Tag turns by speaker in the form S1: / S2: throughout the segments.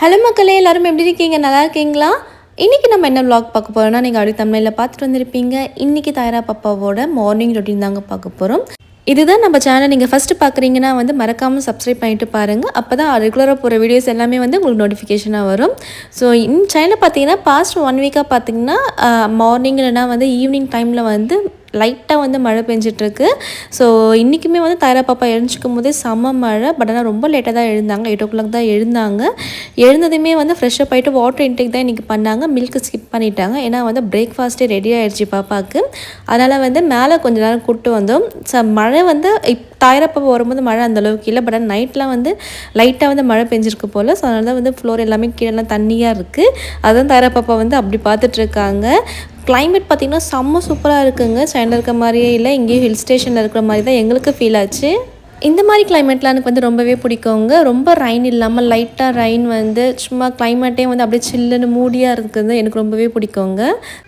S1: Hello மக்களே, எல்லாரும் எப்படி இருக்கீங்க? நல்லா இருக்கீங்களா? இன்றைக்கி நம்ம என்ன விலாக் பார்க்க போகிறோம்னா, நீங்கள் அப்படி தமிழில் பார்த்துட்டு வந்திருப்பீங்க. இன்றைக்கி தாயரா பாப்பாவோட மார்னிங் ரொட்டீன் தாங்க பார்க்க போகிறோம். இதுதான் நம்ம சேனல் நீங்கள் ஃபஸ்ட்டு பார்க்குறீங்கன்னா மறக்காமல் சப்ஸ்கிரைப் பண்ணிட்டு பாருங்கள். அப்போ தான் ரெகுலராக போகிற வீடியோஸ் எல்லாமே உங்களுக்கு நோட்டிஃபிகேஷனாக வரும். ஸோ இந்த சேனல் பார்த்தீங்கன்னா பாஸ்ட் 1 வீக்காக பார்த்தீங்கன்னா மார்னிங் இல்லைனா ஈவினிங் டைமில் லைட்டாக மழை பெஞ்சிட்ருக்கு. ஸோ இன்றைக்குமே தாயரா பாப்பா எழுந்திரிக்கும் போதே செம்ம மழை. பட் ஆனால் ரொம்ப லேட்டாக தான் எழுந்தாங்க. 8 o'clock தான் எழுந்தாங்க. எழுந்ததுமே ஃப்ரெஷ்ஷப் ஆகிட்டு வாட்டர் இன்டேக் தான் இன்றைக்கி பண்ணாங்க. மில்க்கு ஸ்கிப் பண்ணிட்டாங்க. ஏன்னா பிரேக்ஃபாஸ்ட்டே ரெடி ஆகிடுச்சு பாப்பாவுக்கு. அதனால் மேலே கொஞ்ச நேரம் கூப்பிட்டு வந்தோம். மழை தாயரா பாப்பா வரும்போது மழை அந்தளவுக்கு இல்லை. பட் ஆனால் நைட்லாம் லைட்டாக மழை பெஞ்சிருக்கு போல். ஸோ அதனால தான் ஃப்ளோர் எல்லாமே கீழெல்லாம் தண்ணியாக இருக்குது. அதுதான் தாயரா பாப்பா அப்படி பார்த்துட்ருக்காங்க. கிளைமேட் பார்த்திங்கன்னா செம்ம சூப்பராக இருக்குங்க. சைனில் இருக்க மாதிரியே இல்லை, இங்கேயும் ஹில் ஸ்டேஷனில் இருக்கிற மாதிரி தான் எங்களுக்கு ஃபீல் ஆச்சு. இந்த மாதிரி கிளைமேட்லாம் எனக்கு ரொம்பவே பிடிக்குங்க. ரொம்ப ரெயின் இல்லாமல் லைட்டாக ரெயின் சும்மா கிளைமேட்டே அப்படியே சில்லுன்னு மூடியாக இருக்குது. எனக்கு ரொம்பவே பிடிக்குங்க.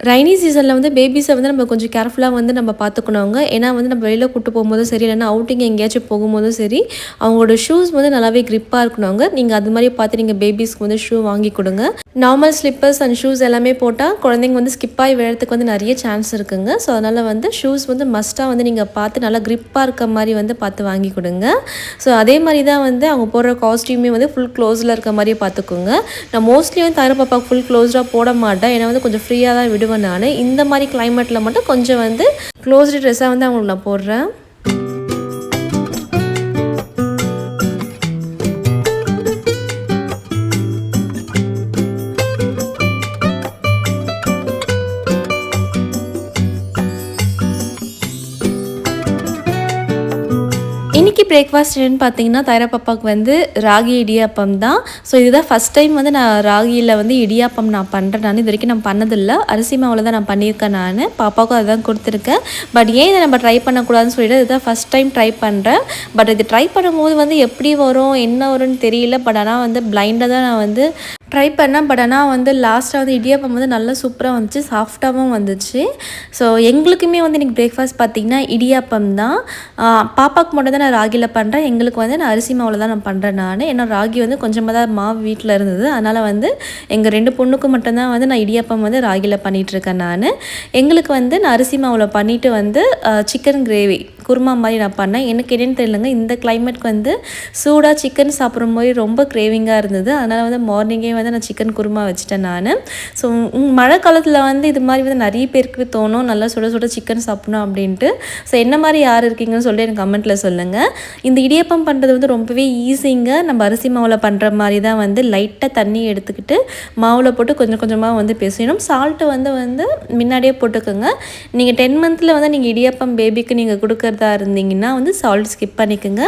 S1: ரெய்னி சீசனில் பேபிஸை நம்ம கொஞ்சம் கேர்ஃபுல்லாக நம்ம பார்த்துக்கணுங்க. ஏன்னா நம்ம வெளியில் கூப்பிட்டு போகும்போதும் சரி, இல்லைன்னா அவுட்டிங் எங்கேயாச்சும் போகும்போதும் சரி, அவங்களோட ஷூஸ் நல்லாவே க்ரிப்பாக இருக்கணுங்க. நீங்கள் அது மாதிரி பார்த்து நீங்கள் பேபிஸ்க்கு ஷூ வாங்கி கொடுங்க. நார்மல் ஸ்லிப்பர்ஸ் அண்ட் ஷூஸ் எல்லாமே போட்டால் குழந்தைங்க ஸ்கிப் ஆகி விழறதுக்கு நிறைய சான்ஸ் இருக்குங்க. ஸோ அதனால் ஷூஸ் மஸ்ட்டாக நீங்கள் பார்த்து நல்லா க்ரிப்பாக இருக்க மாதிரி பார்த்து வாங்கி கொடுங்க. ஸோ அதே மாதிரி தான் அவங்க போடுற காஸ்டியூமே ஃபுல் க்ளோஸில் இருக்க மாதிரி பார்த்துக்கோங்க. நான் மோஸ்ட்லி தாயரா பாப்பாவுக்கு ஃபுல் க்ளோஸ்டாக போட மாட்டேன். ஏன்னா கொஞ்சம் ஃப்ரீயாக தான் விடுவேன் நான். இந்த மாதிரி கிளைமேட்டில் மட்டும் கொஞ்சம் க்ளோஸ்டு ட்ரெஸ்ஸாக அவங்களுக்கு நான் போடுறேன். இன்றைக்கி பிரேக்ஃபாஸ்ட் என்னென்னு பார்த்தீங்கன்னா தாயரா பாப்பாவுக்கு ராகி இடியாப்பம் தான். ஸோ இதுதான் ஃபஸ்ட் டைம் நான் ராகியில் இடியாப்பம் நான் பண்ணுறேன். நான் இது வரைக்கும் நான் பண்ணதில்லை. அரிசி மாவில் தான் நான் பண்ணியிருக்கேன். நான் பாப்பாவுக்கும் அதுதான் கொடுத்துருக்கேன். பட் ஏன் இதை நம்ம ட்ரை பண்ணக்கூடாதுன்னு சொல்லிட்டு இதுதான் ஃபஸ்ட் டைம் ட்ரை பண்ணுறேன். பட் இது ட்ரை பண்ணும்போது எப்படி வரும் என்ன வரும்னு தெரியல. பட் ஆனால் பிளைண்டாக தான் நான் ட்ரை பண்ணேன். பட் ஆனால் லாஸ்ட்டாக இடியாப்பம் நல்லா சூப்பராக வந்துச்சு, சாஃப்டாகவும் வந்துச்சு. ஸோ எங்களுக்குமே இன்றைக்கி பிரேக்ஃபாஸ்ட் பார்த்திங்கன்னா இடியாப்பம் தான். பாப்பாவுக்கு மட்டும் தான் நான் ராகியில் பண்ணுறேன். எங்களுக்கு நான் அரிசி மாவில் தான் நான் பண்ணுறேன். நான் ஏன்னா ராகி கொஞ்சமாக தான் மாவு வீட்டில் இருந்தது. அதனால் எங்கள் 2 பொண்ணுக்கும் மட்டும்தான் நான் இடியாப்பம் ராகியில் பண்ணிகிட்ருக்கேன். நான் எங்களுக்கு நான் அரிசி மாவில் பண்ணிவிட்டு சிக்கன் கிரேவி குருமா மாதிரி நான் பண்ணேன். எனக்கு என்னென்னு தெரியலங்க, இந்த கிளைமேட்க்கு சூடாக சிக்கன் சாப்பிட்ற மாதிரி ரொம்ப கிரேவிங்காக இருந்தது. அதனால் மார்னிங்கே நான் சிக்கன் குருமா வச்சுட்டேன் நான். ஸோ மழை காலத்தில் இது மாதிரி நிறைய பேருக்கு தோணும் நல்லா சுட சுட சிக்கன் சாப்பிடணும் அப்படின்ட்டு. ஸோ என்ன மாதிரி யார் இருக்கீங்கன்னு சொல்லி எனக்கு கமெண்ட்டில் சொல்லுங்கள். இந்த இடியப்பம் பண்ணுறது ரொம்பவே ஈஸிங்க. நம்ம அரிசி மாவில் பண்ணுற மாதிரி தான் லைட்டாக தண்ணி எடுத்துக்கிட்டு மாவில் போட்டு கொஞ்சம் கொஞ்சமாக பிசையணும். சால்ட்டு முன்னாடியே போட்டுக்கோங்க. நீங்கள் 10 months நீங்கள் இடியப்பம் பேபிக்கு நீங்கள் கொடுக்குறதா இருந்தீங்கன்னா சால்ட் ஸ்கிப் பண்ணிக்கோங்க.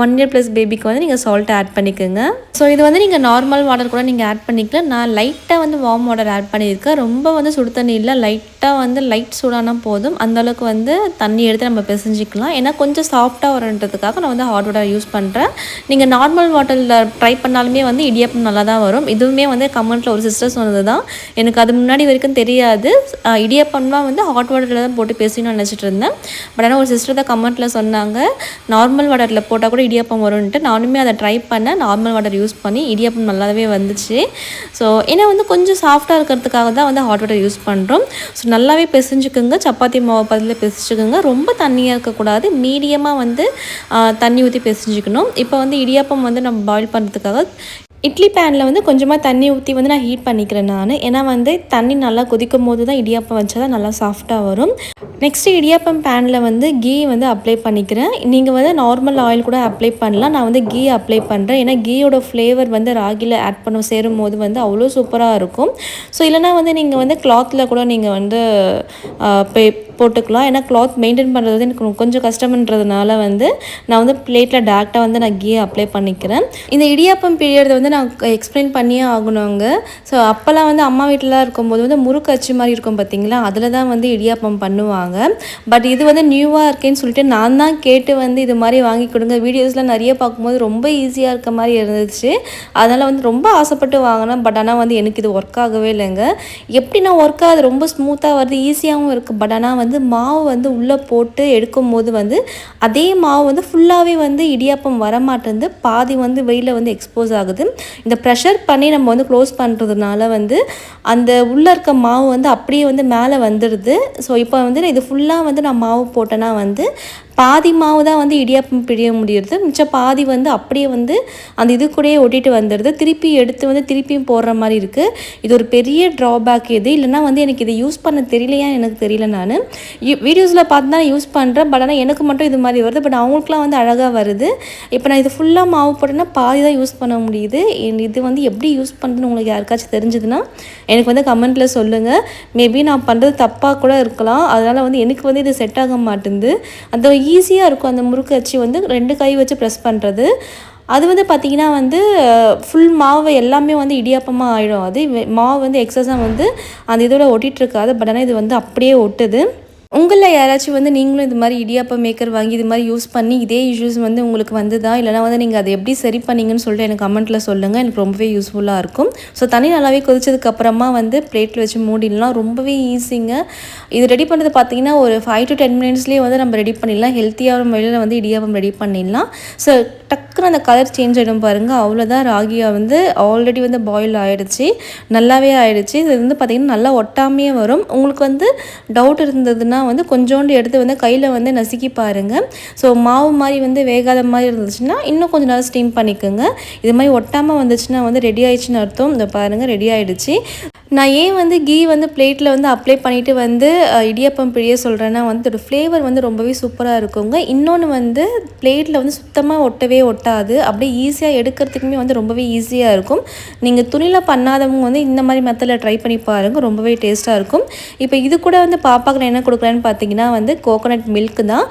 S1: 1 year ப்ளஸ் பேபிக்கு நீங்கள் சால்ட் ஆட் பண்ணிக்கோங்க. ஸோ இது நீங்கள் நார்மல் வாட்டர் கூட நீங்கள் ஆட் பண்ணிக்கலாம். நான் லைட்டாக வார்ம் வாட்டர் ஆட் பண்ணியிருக்கேன். ரொம்ப சுடு தண்ணி இல்லை, லைட்டாக லைட் சூடானால் போதும். அந்தளவுக்கு தண்ணி எடுத்து நம்ம பிசைஞ்சிக்கலாம். ஏன்னா கொஞ்சம் சாஃப்டாக வரன்றதுக்காக நான் ஹாட் வாட்டர் யூஸ் பண்ணுறேன். நீங்கள் நார்மல் வாட்டரில் ட்ரை பண்ணாலுமே இடியாப்பம் நல்லா தான் வரும். இதுவுமே கமெண்ட்டில் ஒரு சிஸ்டர் சொன்னது தான். எனக்கு அது முன்னாடி வரைக்கும் தெரியாது. இடியாப்பம்னா ஹாட் வாட்டரில் தான் போட்டு பேசணும்னு நினச்சிட்டு இருந்தேன். பட் ஆனால் ஒரு சிஸ்டர் தான் கமெண்ட்டில் சொன்னாங்க நார்மல் வாட்டரில் போட்டால் கூட இடியாப்பம் வரும்ன்ட்டு. நானுமே அதை ட்ரை பண்ணேன். நார்மல் வாட்டர் யூஸ் பண்ணி இடியாப்பம் நல்லாவே வந்துச்சு. ஸோ ஏன்னா கொஞ்சம் சாஃப்டாக இருக்கிறதுக்காக தான் ஹாட் வாட்டர் யூஸ் பண்ணுறோம். ஸோ நல்லாவே பிசைஞ்சுக்குங்க. சப்பாத்தி மாவு பதில் பிசைச்சுக்குங்க. ரொம்ப தண்ணியாக இருக்கக்கூடாது, மீடியமாக தண்ணி ஊற்றி பிசைஞ்சுக்கணும். இப்போ இடியாப்பம் நம்ம பாயில் பண்ணுறதுக்காக இட்லி பேனில் கொஞ்சமாக தண்ணி ஊற்றி நான் ஹீட் பண்ணிக்கிறேன் நான். ஏன்னா தண்ணி நல்லா கொதிக்கும் போது தான் இடியாப்பம் வச்சா தான் நல்லா சாஃப்டாக வரும். நெக்ஸ்ட்டு இடியாப்பம் பேனில் கீ அப்ளை பண்ணிக்கிறேன். நீங்கள் நார்மல் ஆயில் கூட அப்ளை பண்ணலாம். நான் கீ அப்ளை பண்ணுறேன். ஏன்னா கீயோட ஃப்ளேவர் ராகியில் ஆட் பண்ண சேரும் போது அவ்வளோ சூப்பராக இருக்கும். ஸோ இல்லைனா நீங்கள் கிளாத்தில் கூட நீங்கள் போட்டுக்கலாம். ஏன்னா கிளாத் மெயின்டைன் பண்ணுறது எனக்கு கொஞ்சம் கஷ்டம்ன்றதுனால நான் பிளேட்டில் டேரெக்டாக நான் கீ அப்ளை பண்ணிக்கிறேன். இந்த இடியாப்பம் பீரியட் நான் எக்ஸ்பிளைன் பண்ணியே ஆகணுங்க. ஸோ அப்போல்லாம் அம்மா வீட்டில் இருக்கும்போது முறுக்கு அச்சு மாதிரி இருக்கும் பார்த்தீங்களா, அதில் தான் இடியாப்பம் பண்ணுவாங்க. பட் இது நியூவாக இருக்கேன்னு சொல்லிட்டு நான் தான் கேட்டு இது மாதிரி வாங்கி கொடுங்க. வீடியோஸ்லாம் நிறைய பார்க்கும்போது ரொம்ப ஈஸியாக இருக்க மாதிரி இருந்துச்சு. அதனால் ரொம்ப ஆசைப்பட்டு வாங்கினேன். பட் ஆனால் எனக்கு இது ஒர்க் ஆகவே இல்லைங்க. எப்படின்னா ஒர்க் ஆகுது, ரொம்ப ஸ்மூத்தாக வருது, ஈஸியாகவும் இருக்குது. பட் ஆனால் வந்து மாவு வந்து உள்ளே போட்டு எடுக்கும்போது வந்து அதே மாவு வந்து ஃபுல்லாகவே வந்து இடியாப்பம் வரமாட்டேங்குது, பாதி வந்து வெளியில் வந்து எக்ஸ்போஸ் ஆகுது. இந்த ப்ரெஷர் பண்ணி நம்ம வந்து க்ளோஸ் பண்ணுறதுனால வந்து அந்த உள்ளே இருக்க மாவு வந்து அப்படியே வந்து மேலே வந்துடுது. ஸோ இப்போ வந்து இது ஃபுல்லாக வந்து நான் மாவு போட்டேன்னா வந்து பாதி மாவு தான் வந்து இடியாப்பம் பிழிய முடியுது, மிச்சம் பாதி வந்து அப்படியே வந்து அந்த இது கூடயே ஒட்டிட்டு வந்துடுது. திருப்பி எடுத்து வந்து திருப்பியும் போடுற மாதிரி இருக்குது. இது ஒரு பெரிய ட்ராபேக் இது. இல்லைனா வந்து எனக்கு இதை யூஸ் பண்ண தெரியலையா எனக்கு தெரியல. நான் வீடியோஸில் பார்த்து தான் யூஸ் பண்ணுறேன், பட் ஆனால் எனக்கு மட்டும் இது மாதிரி வருது, பட் அவங்களுக்குலாம் வந்து அழகாக வருது. இப்போ நான் இது ஃபுல்லாக மாவு போட்டேன்னா பாதி தான் யூஸ் பண்ண முடியுது. இது வந்து எப்படி யூஸ் பண்ணுறதுன்னு உங்களுக்கு யாருக்காச்சும் தெரிஞ்சதுன்னா எனக்கு வந்து கமெண்ட்டில் சொல்லுங்கள். மேபி நான் பண்ணுறது தப்பாக கூட இருக்கலாம், அதனால் வந்து எனக்கு வந்து இது செட் ஆக மாட்டேங்குது. அந்த ஈஸியாக இருக்கும் அந்த முறுக்கு அச்சு வந்து 2 கை வச்சு ப்ரெஸ் பண்ணுறது. அது வந்து பார்த்திங்கன்னா வந்து ஃபுல் மாவு எல்லாமே வந்து இடியாப்பமாக ஆகிடும். அது மாவு வந்து எக்ஸஸாக வந்து அந்த இதோட ஒட்டிகிட்ருக்காது, பட் ஆனால் இது வந்து அப்படியே ஒட்டுது. உங்களில் யாராச்சும் வந்து நீங்களும் இது மாதிரி இடியாப்பம் மேக்கர் வாங்கி இது மாதிரி யூஸ் பண்ணி இதே இஷ்யூஸ் வந்து உங்களுக்கு வந்துதா, இல்லைனா வந்து நீங்கள் அதை எப்படி சரி பண்ணீங்கன்னு சொல்லிட்டு எனக்கு கமெண்ட்டில் சொல்லுங்கள். எனக்கு ரொம்பவே யூஸ்ஃபுல்லாக இருக்கும். ஸோ தண்ணி நல்லாவே கொதிச்சதுக்கப்புறமா வந்து பிளேட்டில் வச்சு மூடிடலாம். ரொம்பவே ஈஸிங்க. இது ரெடி பண்ணுறது பார்த்திங்கன்னா ஒரு 5 to 10 மினிட்ஸ்லேயே வந்து நம்ம ரெடி பண்ணிடலாம். ஹெல்த்தியான முறையில் வந்து இடியாப்பம் ரெடி பண்ணிடலாம். ஸோ டக்குன்னு அந்த கலர் சேஞ்ச் ஆகிடும் பாருங்கள், அவ்வளோதான். ராகியா வந்து ஆல்ரெடி வந்து பாயில் ஆகிடுச்சு, நல்லாவே ஆகிடுச்சு. இது வந்து பார்த்திங்கன்னா நல்லா ஒட்டாமையே வரும். உங்களுக்கு வந்து டவுட் இருந்ததுன்னா வந்து கொஞ்சோண்டு எடுத்து வந்து கையில் வந்து நசுக்கி பாருங்கள். ஸோ மாவு மாதிரி வந்து வேகாத மாதிரி இருந்துச்சுன்னா இன்னும் கொஞ்சம் நேரம் ஸ்டீம் பண்ணிக்கோங்க. இது மாதிரி ஒட்டாமல் வந்துச்சுன்னா வந்து ரெடி ஆயிடுச்சுன்னு அர்த்தம். இந்த பாருங்கள், ரெடி ஆகிடுச்சு. நான் ஏன் வந்து கீ வந்து பிளேட்டில் வந்து அப்ளை பண்ணிவிட்டு வந்து இடியாப்பம் பிழிய சொல்கிறேன்னா வந்து ஒரு ஃப்ளேவர் வந்து ரொம்பவே சூப்பராக இருக்குங்க. இன்னொன்று வந்து பிளேட்டில் வந்து சுத்தமாக ஒட்டவே ஒட்டாது, அப்படியே ஈஸியாக எடுக்கிறதுக்குமே வந்து ரொம்பவே ஈஸியாக இருக்கும். நீங்கள் துணியில் பண்ணாதவங்க வந்து இந்த மாதிரி மெத்தடில் ட்ரை பண்ணி பாருங்கள், ரொம்பவே டேஸ்ட்டாக இருக்கும். இப்போ இது கூட வந்து பாப்பாக்கு நான் என்ன கொடுக்குறேன்னு பார்த்தீங்கன்னா வந்து கோகோனட் மில்க் தான்.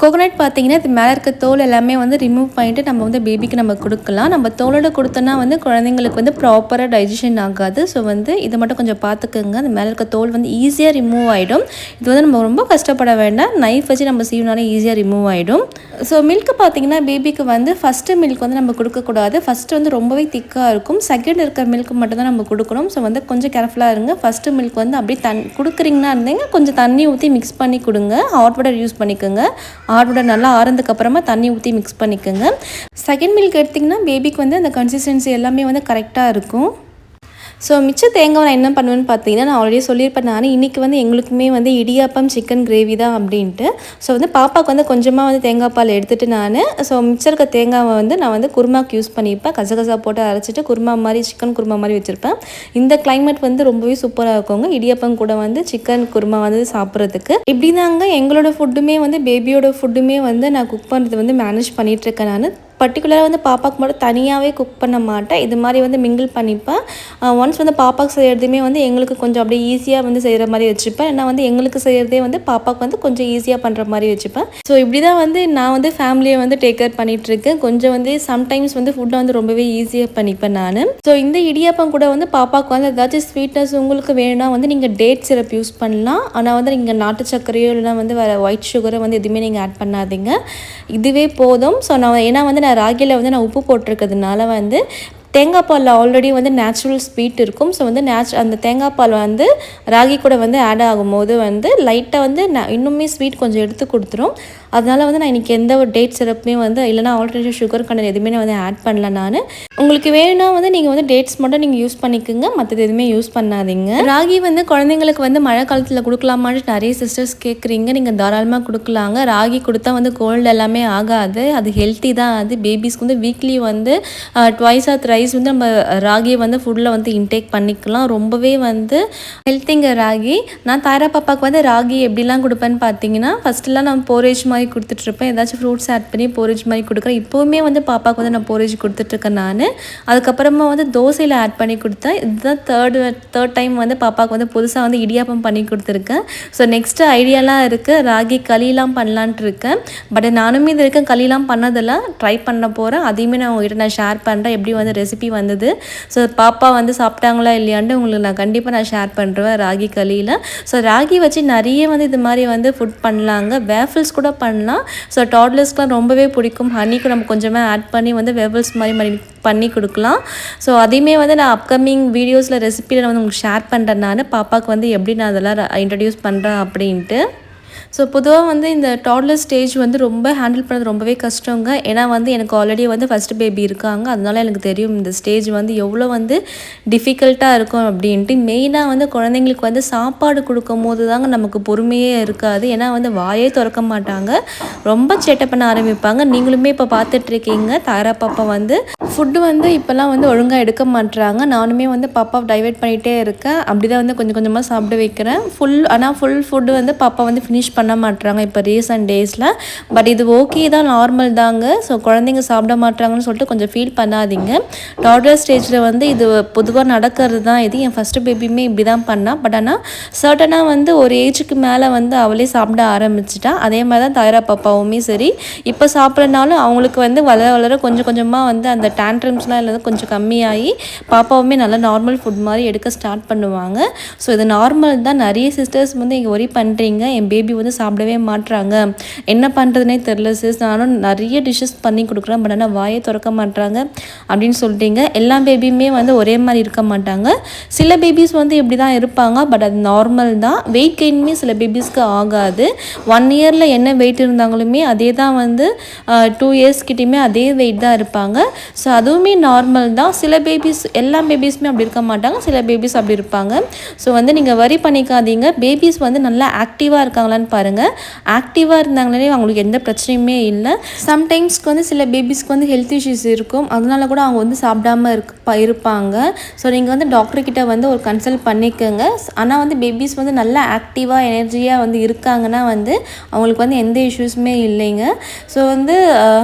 S1: கோகோனட் பார்த்திங்கன்னா இது மேலே இருக்க தோல் எல்லாமே வந்து ரிமூவ் பண்ணிவிட்டு நம்ம வந்து பேபிக்கு நம்ம கொடுக்கலாம். நம்ம தோலோடு கொடுத்தோன்னா வந்து குழந்தைங்களுக்கு வந்து ப்ராப்பராக டைஜஷன் ஆகாது. ஸோ வந்து இதை மட்டும் கொஞ்சம் பார்த்துக்குங்க. அந்த மேலே இருக்க தோல் வந்து ஈஸியாக ரிமூவ் ஆகிடும். இது வந்து நம்ம ரொம்ப கஷ்டப்பட வேண்டாம், நைஃப் வச்சு நம்ம சீவினாலும் ஈஸியாக ரிமூவ் ஆகிடும். ஸோ மில்க் பார்த்திங்கன்னா பேபிக்கு வந்து ஃபஸ்ட்டு மில்க் வந்து நம்ம கொடுக்கக்கூடாது. ஃபஸ்ட்டு வந்து ரொம்பவே திக்காக இருக்கும், செகண்ட் இருக்க மில்க் மட்டும் தான் நம்ம கொடுக்கணும். ஸோ வந்து கொஞ்சம் கேர்ஃபுல்லாக இருங்க. ஃபஸ்ட்டு மில்க் வந்து அப்படியே கொடுக்குறீங்கன்னா இருந்தீங்க கொஞ்சம் தண்ணி ஊற்றி மிக்ஸ் பண்ணி கொடுங்க. ஹாட் வாட்டர் யூஸ் பண்ணிக்கோங்க. ஹாட் வாட்டர் நல்லா ஆறதுக்கப்புறமா தண்ணி ஊற்றி மிக்ஸ் பண்ணிக்கோங்க. செகண்ட் மில்க் எடுத்திங்கன்னா பேபிக்கு வந்து அந்த கன்சிஸ்டன்சி எல்லாமே வந்து கரெக்டாக இருக்கும். ஸோ மிச்ச தேங்காய் நான் என்ன பண்ணுவேன்னு பார்த்தீங்கன்னா, நான் ஆல்ரெடி சொல்லியிருப்பேன். நான் இன்றைக்கி வந்து எங்களுக்குமே வந்து இடியாப்பம் சிக்கன் கிரேவி தான் அப்படின்ட்டு. ஸோ வந்து பாப்பாவுக்கு வந்து கொஞ்சமாக வந்து தேங்காய் பால் எடுத்துகிட்டு மிச்சம் இருக்க தேங்காவை வந்து நான் வந்து குருமாக்கு யூஸ் பண்ணிப்பேன். கசகசா போட்டு அரைச்சிட்டு குருமா மாதிரி சிக்கன் குருமா மாதிரி வச்சுருப்பேன். இந்த கிளைமேட் வந்து ரொம்பவே சூப்பராக இருக்குங்க இடியாப்பம் கூட வந்து சிக்கன் குருமா வந்து சாப்பிட்றதுக்கு. இப்படி தாங்க எங்களோட ஃபுட்டுமே வந்து பேபியோட ஃபுட்டுமே வந்து நான் குக் பண்ணுறது வந்து மேனேஜ் பண்ணிகிட்ருக்கேன். நான் பர்டிகுலராக வந்து பாப்பாவுக்கு மட்டும் தனியாகவே குக் பண்ண மாட்டேன், இது மாதிரி வந்து மிங்கிள் பண்ணிப்பேன். ஒன்ஸ் வந்து பாப்பாவுக்கு செய்கிறதுமே வந்து எங்களுக்கு கொஞ்சம் அப்படியே ஈஸியாக வந்து செய்கிற மாதிரி வச்சுப்பேன். நான் வந்து எங்களுக்கு செய்கிறதே வந்து பாப்பாவுக்கு வந்து கொஞ்சம் ஈஸியாக பண்ணுற மாதிரி வச்சுப்பேன். ஸோ இப்படி தான் வந்து நான் வந்து ஃபேமிலியை வந்து டேக் கேர் பண்ணிகிட்ருக்கேன். கொஞ்சம் வந்து சம்டைம்ஸ் வந்து ஃபுட்டை வந்து ரொம்பவே ஈஸியாக பண்ணிப்பேன் நான். ஸோ இந்த இடியாப்பம் கூட வந்து பாப்பாவுக்கு வந்து ஏதாச்சும் ஸ்வீட்னஸ் உங்களுக்கு வேணும்னா வந்து நீங்கள் டேட் சிரப் யூஸ் பண்ணலாம். ஆனால் வந்து நீங்கள் நாட்டு சர்க்கரையோ இல்லைனா வந்து வேறு ஒயிட் சுகரோ வந்து எதுவுமே நீங்கள் ஆட் பண்ணாதீங்க, இதுவே போதும். ஸோ நான் ஏன்னா வந்து நான் ராகியில் வந்து நான் உப்பு போட்டிருக்கிறதுனால வந்து தேங்காய் பாலில் ஆல்ரெடி வந்து நேச்சுரல் ஸ்வீட் இருக்கும். ஸோ வந்து அந்த தேங்காய் பால் வந்து ராகி கூட வந்து ஆட் ஆகும்போது வந்து லைட்டாக வந்து இன்னுமே ஸ்வீட் கொஞ்சம் எடுத்து கொடுத்துரும். அதனால் வந்து நான் இன்றைக்கி எந்த ஒரு டேட் சிரப்புமே வந்து இல்லைனா ஆல்ரெடி சுகர் கண்டென்ட் எதுவுமே நான் வந்து ஆட் பண்ணல. நான் உங்களுக்கு வேணும்னா வந்து நீங்கள் வந்து டேட்ஸ் மட்டும் நீங்கள் யூஸ் பண்ணிக்கோங்க, மற்றது எதுவுமே யூஸ் பண்ணாதீங்க. ராகி வந்து குழந்தைங்களுக்கு வந்து மழை காலத்தில் கொடுக்கலாமான்னு நிறைய சிஸ்டர்ஸ் கேட்குறீங்க. நீங்கள் தாராளமாக கொடுக்கலாங்க. ராகி கொடுத்தா வந்து கோல்டு எல்லாமே ஆகாது, அது ஹெல்த்தி தான். அது பேபிஸ்க்கு வந்து வீக்லி வந்து ட்வைஸ் ஆர் த்ரைஸ் வந்து நம்ம ராகியை வந்து ஃபுட்டில் வந்து இன்டேக் பண்ணிக்கலாம். ரொம்பவே வந்து ஹெல்த்திங்க ராகி. நான் தாரா பாப்பாவுக்கு வந்து ராகி எப்படிலாம் கொடுப்பேன்னு பார்த்தீங்கன்னா, ஃபஸ்ட்டுலாம் நான் போரேஜ் மாதிரி கொடுத்துட்ருப்பேன், ஏதாச்சும் ஃப்ரூட்ஸ் ஆட் பண்ணி போரேஜ் மாதிரி கொடுக்குறேன். இப்போவுமே வந்து பாப்பாவுக்கு வந்து நான் போரேஜ் கொடுத்துட்ருக்கேன். நான் அதுக்கப்புறமா வந்து தோசையில் ஆட் பண்ணி கொடுத்தேன். இதுதான் தேர்ட் டைம் வந்து பாப்பாவுக்கு வந்து புதுசாக வந்து இடியாப்பம் பண்ணி கொடுத்துருக்கேன். ஸோ நெக்ஸ்ட்டு ஐடியாலாம் இருக்குது, ராகி களிலாம் பண்ணலான்ட்டு இருக்கேன். பட் நானுமே இது வரைக்கும் களிலாம் பண்ணதெல்லாம் ட்ரை பண்ண போகிறேன். அதையுமே நான் உங்கள்கிட்ட நான் ஷேர் பண்ணுறேன் எப்படி வந்து ரெசிபி வந்தது. ஸோ பாப்பா வந்து சாப்பிட்டாங்களா இல்லையான்ட்டு உங்களுக்கு நான் கண்டிப்பாக நான் ஷேர் பண்ணுறேன் ராகி களியில். ஸோ ராகி வச்சு நிறைய வந்து இது மாதிரி வந்து ஃபுட் பண்ணலாங்க. வேஃபிள்ஸ் கூட பண்ணலாம். ஸோ டாட்லர்ஸ்க்குலாம் ரொம்பவே பிடிக்கும். ஹனிக்கு நம்ம கொஞ்சமாக ஆட் பண்ணி வந்து வேஃபிள்ஸ் மாதிரி பண்ணி கொடுக்கலாம். ஸோ அதையுமே வந்து நான் அப்கமிங் வீடியோஸில் ரெசிபியில் வந்து உங்களுக்கு ஷேர் பண்ணுறேன். நான் பாப்பாவுக்கு வந்து எப்படி நான் அதெல்லாம் இன்ட்ரடியூஸ் பண்ணுறேன் அப்படின்ட்டு. ஸோ பொதுவாக வந்து இந்த டாட்லர் ஸ்டேஜ் வந்து ரொம்ப ஹேண்டில் பண்ணது ரொம்பவே கஷ்டங்க. ஏன்னா வந்து எனக்கு ஆல்ரெடி வந்து ஃபஸ்ட் பேபி இருக்காங்க. அதனால எனக்கு தெரியும் இந்த ஸ்டேஜ் வந்து எவ்வளோ வந்து டிஃபிகல்ட்டாக இருக்கும் அப்படின்ட்டு. மெயினாக வந்து குழந்தைங்களுக்கு வந்து சாப்பாடு கொடுக்கும்போது தாங்க நமக்கு பொறுமையே இருக்காது. ஏன்னா வந்து வாயே திறக்க மாட்டாங்க, ரொம்ப சேட்டை பண்ண ஆரம்பிப்பாங்க. நீங்களுமே இப்போ பார்த்துட்ருக்கீங்க தாரா பாப்பா வந்து ஃபுட்டு வந்து இப்போல்லாம் வந்து ஒழுங்காக எடுக்க மாட்டுறாங்க. நானுமே வந்து பாப்பாவை டைவர்ட் பண்ணிகிட்டே இருக்கேன். அப்படி தான் வந்து கொஞ்சம் கொஞ்சமாக சாப்பிட வைக்கிறேன். ஆனால் ஃபுல் ஃபுட்டு வந்து பாப்பா வந்து ஃபினிஷ் பண்ண மாட்டுறாங்க இப்போ ரீசன்ட் டேஸில். பட் இது ஓகே தான், நார்மல் தாங்க. ஸோ குழந்தைங்க சாப்பிட மாட்டுறாங்கன்னு சொல்லிட்டு கொஞ்சம் ஃபீல் பண்ணாதீங்க. டாட்டர் ஸ்டேஜில் வந்து இது பொதுவாக நடக்கிறது தான். இது என் ஃபஸ்ட்டு பேபியுமே இப்படி தான் பண்ணால். பட் ஆனால் சர்டனாக வந்து ஒரு ஏஜுக்கு மேலே வந்து அவளே சாப்பிட ஆரம்பிச்சிட்டா. அதே மாதிரி தான் தாயரா பாப்பாவுமே சரி. இப்போ சாப்பிட்றனாலும் அவங்களுக்கு வந்து வளர வளர கொஞ்சம் கொஞ்சமாக வந்து அந்த டேண்ட்ரம்ஸ்லாம் இல்லை கொஞ்சம் கம்மியாகி பாப்பாவுமே நல்லா நார்மல் ஃபுட் மாதிரி எடுக்க ஸ்டார்ட் பண்ணுவாங்க. ஸோ இது நார்மல் தான். நிறைய சிஸ்டர்ஸ் வந்து இங்கே ஒரி பண்ணுறீங்க, என் பேபி வந்து சாப்பிடவே மாட்டுறாங்க, என்ன பண்ணுறதுனே தெரில சிஸ், நானும் நிறைய டிஷ்ஷஸ் பண்ணி கொடுக்குறேன், பட் ஆனால் வாயை திறக்க மாட்டுறாங்க அப்படின்னு சொல்லிட்டீங்க. எல்லா பேபியுமே வந்து ஒரே மாதிரி இருக்க மாட்டாங்க. சில பேபிஸ் வந்து இப்படி தான் இருப்பாங்க, பட் அது நார்மல் தான். வெயிட் கெயினுமே சில பேபிஸ்க்கு ஆகாது. 1 இயரில் என்ன வெயிட் இருந்தாங்களுமே அதே தான் வந்து 2 இயர்ஸ் கிட்டேயுமே அதே வெயிட் தான் இருப்பாங்க. ஸோ அதுவுமே நார்மல் தான். சில பேபிஸ், எல்லா பேபிஸுமே அப்படி இருக்க மாட்டாங்க, சில பேபிஸ் அப்படி இருப்பாங்க. ஸோ வந்து நீங்கள் வரி பண்ணிக்காதீங்க. பேபிஸ் வந்து நல்லா ஆக்டிவாக இருக்காங்களான்னு பாருங்கள். ஆக்டிவாக இருந்தாங்களே அவங்களுக்கு எந்த பிரச்சனையுமே இல்லை. சம்டைம்ஸ்க்கு வந்து சில பேபிஸ்க்கு வந்து ஹெல்த் இஷ்யூஸ் இருக்கும், அதனால கூட அவங்க வந்து சாப்பிடாம இருப்பாங்க. ஸோ நீங்கள் வந்து டாக்டர்கிட்ட வந்து ஒரு கன்சல்ட் பண்ணிக்கோங்க. ஆனால் வந்து பேபிஸ் வந்து நல்லா ஆக்டிவாக எனர்ஜியாக வந்து இருக்காங்கன்னா வந்து அவங்களுக்கு வந்து எந்த இஷ்யூஸுமே இல்லைங்க. ஸோ வந்து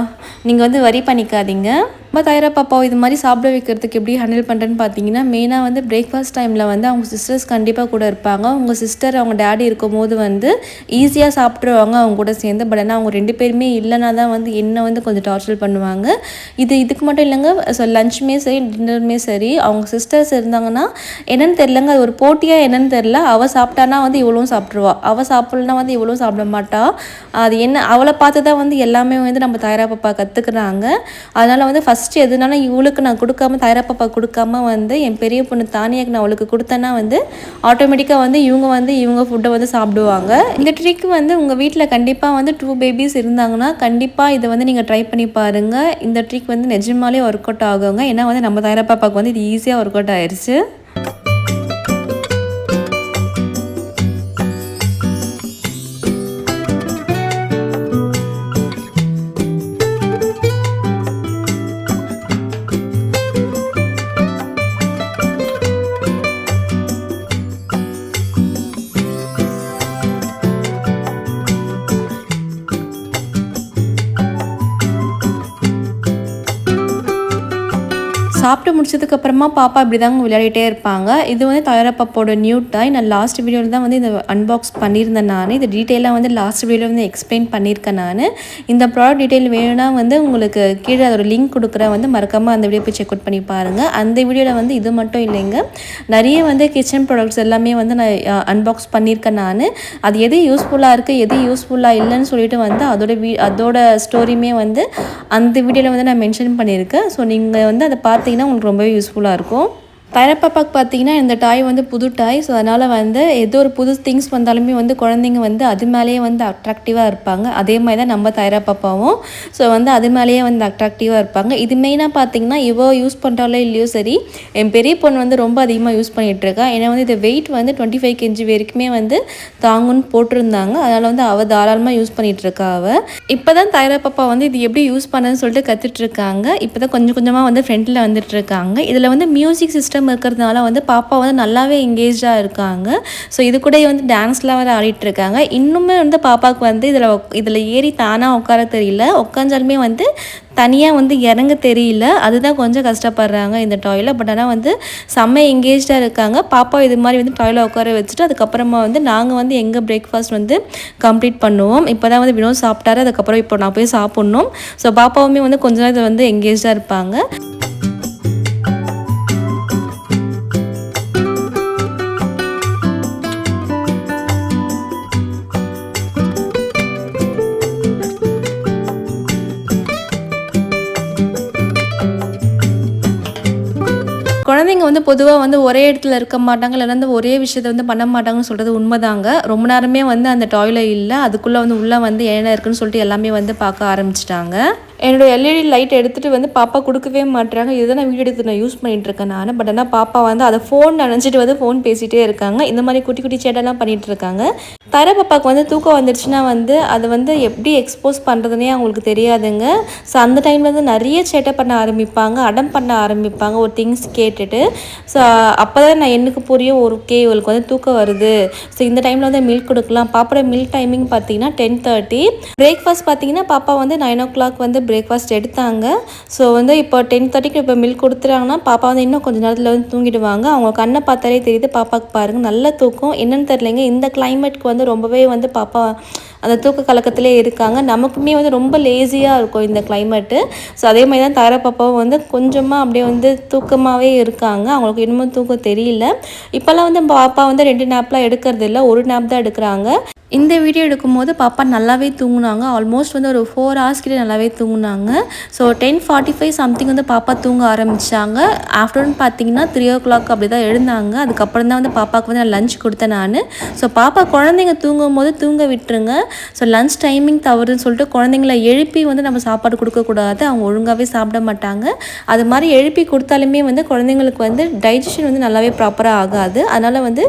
S1: நீங்கள் வந்து வரி பண்ணிக்காதீங்க. நம்ம தாயரா பாப்பாவை இது மாதிரி சாப்பிட வைக்கிறதுக்கு எப்படி ஹேண்டில் பண்ணுறேன்னு பார்த்தீங்கன்னா, மெயினாக வந்து பிரேக்ஃபாஸ்ட் டைமில் வந்து அவங்க சிஸ்டர்ஸ் கண்டிப்பாக கூட இருப்பாங்க. உங்கள் சிஸ்டர் அவங்க டேடி இருக்கும்போது வந்து ஈஸியாக சாப்பிட்ருவாங்க அவங்க கூட சேர்ந்து. பட் ஆனால் அவங்க 2 பேருமே இல்லைனா தான் வந்து என்ன வந்து கொஞ்சம் டார்ச்சர் பண்ணுவாங்க. இதுக்கு மட்டும் இல்லைங்க. ஸோ லஞ்சுமே சரி டின்னருமே சரி அவங்க சிஸ்டர்ஸ் இருந்தாங்கன்னா என்னென்னு தெரிலங்க, அது ஒரு போட்டியாக என்னென்னு தெரில. அவள் சாப்பிட்டானா வந்து இவ்வளவும் சாப்பிட்ருவா, அவள் சாப்பிட்லனா வந்து இவ்வளவும் சாப்பிட மாட்டா. அது என்ன, அவளை பார்த்து தான் வந்து எல்லாமே வந்து நம்ம தாயரா பாப்பா கற்றுக்குறாங்க. அதனால் வந்து ஃபஸ்ட்டு எதுனாலும் இவளுக்கு நான் கொடுக்காம, தாயரா பாப்பா கொடுக்காம வந்து என் பெரிய பொண்ணு தானியாக்கு நான் அவளுக்கு கொடுத்தேன்னா வந்து ஆட்டோமேட்டிக்காக வந்து இவங்க ஃபுட்டை வந்து சாப்பிடுவாங்க. இந்த ட்ரிக் வந்து உங்கள் வீட்டில் கண்டிப்பாக வந்து 2 பேபிஸ் இருந்தாங்கன்னா கண்டிப்பாக இதை வந்து நீங்கள் ட்ரை பண்ணி பாருங்கள். இந்த ட்ரிக் வந்து நிஜமாலே ஒர்க் அவுட் ஆகுங்க. ஏன்னா வந்து நம்ம தாயரா பாப்பாவுக்கு வந்து இது ஈஸியாக ஒர்க் அவுட் ஆயிடுச்சு. சாப்பிட்டு முடிச்சதுக்கப்புறமா பாப்பா இப்படி தாங்க விளையாடிட்டே இருப்பாங்க. இது வந்து தாயரா பாப்பாவோட நியூ டாய். நான் லாஸ்ட் வீடியோவில் தான் வந்து இதை அன்பாக்ஸ் பண்ணியிருந்தேன். நான் இது டீட்டெயிலாக வந்து லாஸ்ட் வீடியோவில் வந்து எக்ஸ்பிளைன் பண்ணியிருக்கேன். நான் இந்த ப்ராடக்ட் டீட்டெயில் வேணும்னா வந்து உங்களுக்கு கீழே அதோட லிங்க் கொடுக்குறேன், வந்து மறக்காமல் அந்த வீடியோ போய் செக் அவுட் பண்ணி பாருங்கள். அந்த வீடியோவில் வந்து இது மட்டும் இல்லைங்க, நிறைய வந்து கிச்சன் ப்ராடக்ட்ஸ் எல்லாமே வந்து நான் அன்பாக்ஸ் பண்ணியிருக்கேன். நான் அது எது யூஸ்ஃபுல்லாக இருக்குது எது யூஸ்ஃபுல்லாக இல்லைன்னு சொல்லிட்டு வந்து அதோட ஸ்டோரியுமே வந்து அந்த வீடியோவில் வந்து நான் மென்ஷன் பண்ணியிருக்கேன். ஸோ நீங்கள் வந்து அதை பார்த்தீங்கன்னா உங்களுக்கு ரொம்பவே யூஸ்ஃபுல்லாக இருக்கும். தாயரா பாப்பாவுக்கு பார்த்தீங்கன்னா இந்த டாய் வந்து புது டாய். ஸோ அதனால் வந்து ஏதோ ஒரு புது திங்ஸ் வந்தாலுமே வந்து குழந்தைங்க வந்து அது மேலேயே வந்து அட்ராக்டிவாக இருப்பாங்க. அதே மாதிரி தான் நம்ம தாயரா பாப்பாவும் ஸோ வந்து அது மேலேயே வந்து அட்ராக்டிவாக இருப்பாங்க. இது மெயினாக பார்த்தீங்கன்னா இவோ யூஸ் பண்ணுறாலோ இல்லையோ சரி, என் பெரிய பொண்ணு வந்து ரொம்ப அதிகமாக யூஸ் பண்ணிகிட்ருக்கா. ஏன்னா வந்து இது வெயிட் வந்து 25 kg வரைக்குமே வந்து தாங்குன்னு போட்டிருந்தாங்க. அதனால் வந்து அவள் தாராளமாக யூஸ் பண்ணிகிட்ருக்கா. அவள் இப்போ தான் தாயரா பாப்பா வந்து இது எப்படி யூஸ் பண்ணுன்னு சொல்லிட்டு கற்றுட்ருக்காங்க. இப்போ தான் கொஞ்சம் கொஞ்சமாக வந்து ஃப்ரெண்டில் வந்துட்டுருக்காங்க. இதில் வந்து மியூசிக் சிஸ்டம் இருக்கிறதுனால வந்து பாப்பா வந்து நல்லாவே எங்கேஜாக இருக்காங்க. ஸோ இது கூட வந்து டான்ஸ்லாம் வேறு ஆடிட்டு இருக்காங்க. இன்னுமே வந்து பாப்பாவுக்கு வந்து இதில் ஏறி தானாக உட்கார தெரியல, உட்காந்தாலுமே வந்து தனியாக வந்து இறங்க தெரியல. அதுதான் கொஞ்சம் கஷ்டப்படுறாங்க இந்த டாயில். பட் ஆனால் வந்து செம்ம எங்கேஜாக இருக்காங்க. பாப்பா இது மாதிரி வந்து டாயில் உட்கார வச்சுட்டு அதுக்கப்புறமா வந்து நாங்கள் வந்து எங்கள் பிரேக்ஃபாஸ்ட் வந்து கம்ப்ளீட் பண்ணுவோம். இப்போ தான் வந்து வினோத் சாப்பிட்டாரு, அதுக்கப்புறம் இப்போ நான் போய் சாப்பிட்ணும். ஸோ பாப்பாவுமே வந்து கொஞ்ச நேரம் வந்து எங்கேஜாக இருப்பாங்க. குழந்தைங்க வந்து பொதுவாக வந்து ஒரே இடத்துல இருக்க மாட்டாங்க, இல்லைன்னா வந்து ஒரே விஷயத்த வந்து பண்ண மாட்டாங்கன்னு சொல்கிறது உண்மைதாங்க. ரொம்ப நேரமே வந்து அந்த டாய்லெட் இல்லை, அதுக்குள்ளே வந்து உள்ளே வந்து என்ன இருக்குன்னு சொல்லிட்டு எல்லாமே வந்து பார்க்க ஆரம்பிச்சிட்டாங்க. என்னோட எல்இடி லைட் எடுத்துகிட்டு வந்து பாப்பா கொடுக்கவே மாட்டுறாங்க. இதுதான் நான் வீடியோ எடுத்து நான் யூஸ் பண்ணிகிட்ருக்கேன் நான். பட் ஆனால் பாப்பா வந்து அதை ஃபோன் நினச்சிட்டு வந்து ஃபோன் பேசிகிட்டே இருக்காங்க. இந்த மாதிரி குட்டி குட்டி சேட்டெல்லாம் பண்ணிகிட்டு இருக்காங்க. தர பாப்பாவுக்கு வந்து தூக்கம் வந்துடுச்சுன்னா வந்து அதை வந்து எப்படி எக்ஸ்போஸ் பண்ணுறதுனே அவங்களுக்கு தெரியாதுங்க. ஸோ அந்த டைமில் வந்து நிறைய சேட்டை பண்ண ஆரம்பிப்பாங்க, அடம் பண்ண ஆரம்பிப்பாங்க ஒரு திங்ஸ் கேட்டுட்டு. ஸோ அப்போ தான் நான் எனக்கு புரியும், ஓகே இவளுக்கு வந்து தூக்கம் வருது, ஸோ இந்த டைமில் வந்து மில்க் கொடுக்கலாம். பாப்போட மில்க் டைமிங் பார்த்தீங்கன்னா 10:30. பிரேக்ஃபாஸ்ட் பார்த்தீங்கன்னா பாப்பா வந்து 9 o'clock வந்து பிரேக்ஃபாஸ்ட் எடுத்தாங்க. ஸோ வந்து இப்போ 10:30க்கு இப்போ மில்க் கொடுத்துட்டாங்கன்னா பாப்பா வந்து இன்னும் கொஞ்சம் நேரத்தில் வந்து தூங்கிடுவாங்க. அவங்க கண்ணை பார்த்தாலே தெரியுது பாப்பாவுக்கு பாருங்கள் நல்ல தூக்கம். என்னென்னு தெரிலங்க, இந்த கிளைமேட்க்கு வந்து ரொம்பவே வந்து பாப்பா அந்த தூக்க கலக்கத்திலே இருக்காங்க. நமக்குமே வந்து ரொம்ப லேசியாக இருக்கும் இந்த கிளைமேட்டு. ஸோ அதே மாதிரி தான் தாரா பாப்பாவும் வந்து கொஞ்சமாக அப்படியே வந்து தூக்கமாகவே இருக்காங்க. அவங்களுக்கு இன்னமும் தூக்கம் தெரியல. இப்போல்லாம் வந்து பாப்பா வந்து 2 நேப்லாம் எடுக்கிறது இல்லை, ஒரு நேப் தான் எடுக்கிறாங்க. இந்த வீடியோ எடுக்கும்போது பாப்பா நல்லாவே தூங்குனாங்க. ஆல்மோஸ்ட் வந்து ஒரு 4 hours கிட்ட நல்லாவே தூங்குனாங்க. ஸோ 10:45 சம்திங் வந்து பாப்பா தூங்க ஆரம்பித்தாங்க. ஆஃப்டர்நூன் பார்த்தீங்கன்னா 3 o'clock அப்படி தான் எழுந்தாங்க. அதுக்கப்புறம் தான் வந்து பாப்பாவுக்கு வந்து நான் லஞ்ச் கொடுத்தேன் நான். ஸோ பாப்பா குழந்தைங்க தூங்கும் போது தூங்க விட்டுருங்க. ஸோ லஞ்ச் டைமிங் தவறுன்னு சொல்லிட்டு குழந்தைங்கள எழுப்பி வந்து நம்ம சாப்பாடு கொடுக்கக்கூடாது. அவங்க ஒழுங்காகவே சாப்பிட மாட்டாங்க. அது மாதிரி எழுப்பி கொடுத்தாலுமே வந்து குழந்தைங்களுக்கு வந்து டைஜஷன் வந்து நல்லாவே ப்ராப்பராக ஆகாது. அதனால் வந்து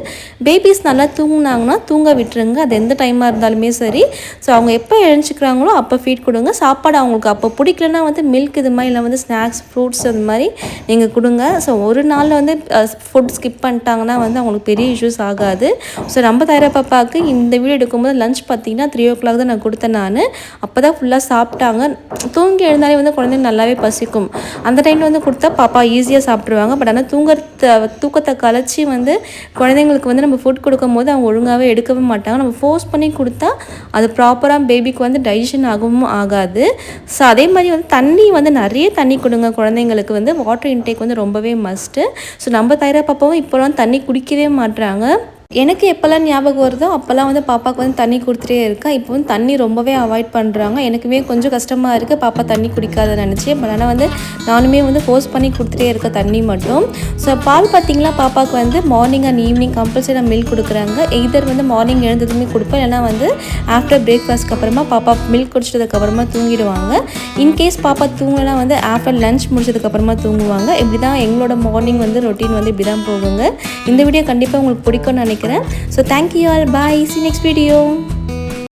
S1: பேபிஸ் நல்லா தூங்குனாங்கன்னா தூங்க விட்டுருங்க. அது எந்த டைமாக இருந்தாலுமே சரி. ஸோ அவங்க எப்போ எழுந்துக்கிறாங்களோ அப்போ ஃபீட் கொடுங்க. சாப்பாடு அவங்களுக்கு அப்போ பிடிக்கலன்னா வந்து மில்க் இது மாதிரி இல்லை வந்து ஸ்நாக்ஸ் ஃப்ரூட்ஸ் அது மாதிரி நீங்கள் கொடுங்க. ஸோ ஒரு நாளில் வந்து ஃபுட் ஸ்கிப் பண்ணிட்டாங்கன்னா வந்து அவங்களுக்கு பெரிய இஷ்யூஸ் ஆகாது. ஸோ நம்ம தர பாப்பாவுக்கு இந்த வீடியோ எடுக்கும்போது லஞ்ச் பார்த்தீங்கன்னா 3 o'clock தான் நான் கொடுத்தேன் நான். அப்போ தான் ஃபுல்லாக சாப்பிட்டாங்க. தூங்கி எழுந்தாலே வந்து குழந்தைங்க நல்லாவே பசிக்கும். அந்த டைமில் வந்து கொடுத்தா பாப்பா ஈஸியாக சாப்பிட்ருவாங்க. பட் ஆனால் தூக்கத்தை கலைச்சி வந்து குழந்தைங்களுக்கு வந்து நம்ம ஃபுட் கொடுக்கும் போது அவங்க ஒழுங்காகவே எடுக்கவே மாட்டாங்க. நம்ம ஃபோர்ஸ் பண்ணி கொடுத்தா அது ப்ராப்பராக பேபிக்கு வந்து டைஜஷன் ஆகவும் ஆகாது. ஸோ அதே மாதிரி வந்து தண்ணி வந்து நிறைய தண்ணி கொடுங்க. குழந்தைங்களுக்கு வந்து வாட்டர் இன்டேக் வந்து ரொம்பவே மஸ்ட்டு. ஸோ நம்ம தைரா பாப்பாவும் இப்போலாம் தண்ணி குடிக்கவே மாட்டுறாங்க. எனக்கு எப்போல்லாம் ஞாபகம் வருதோ அப்போல்லாம் வந்து பாப்பாவுக்கு வந்து தண்ணி கொடுத்துட்டே இருக்கேன். இப்போ வந்து தண்ணி ரொம்பவே அவாய்ட் பண்ணுறாங்க. எனக்குமே கொஞ்சம் கஷ்டமாக இருக்குது பாப்பா தண்ணி குடிக்காத நினச்சி. பட் ஆனால் வந்து நானுமே வந்து ஃபோர்ஸ் பண்ணி கொடுத்துட்டே இருக்கேன் தண்ணி மட்டும். ஸோ பால் பார்த்திங்களா பாப்பாவுக்கு வந்து மார்னிங் அண்ட் ஈவினிங் கம்பல்சரி நான் மில்க் கொடுக்குறாங்க. எய்தர் வந்து மார்னிங் எழுந்ததுமே கொடுப்பேன், இல்லைனா வந்து ஆஃப்டர் பிரேக்ஃபாஸ்ட்க்கு அப்புறமா பாப்பா மில்க் குடிச்சதுக்கப்புறமா தூங்கிடுவாங்க. இன்கேஸ் பாப்பா தூங்கலாம் வந்து ஆஃப்டர் லஞ்ச் முடிச்சதுக்கப்புறமா தூங்குவாங்க. இப்படி தான் எங்களோட மார்னிங் வந்து ரொட்டீன் வந்து இப்படி தான் போகுங்க. இந்த வீடியோ கண்டிப்பாக உங்களுக்கு பிடிக்கும்னு நினைக்கிறேன். So thank you all. Bye. See you next video.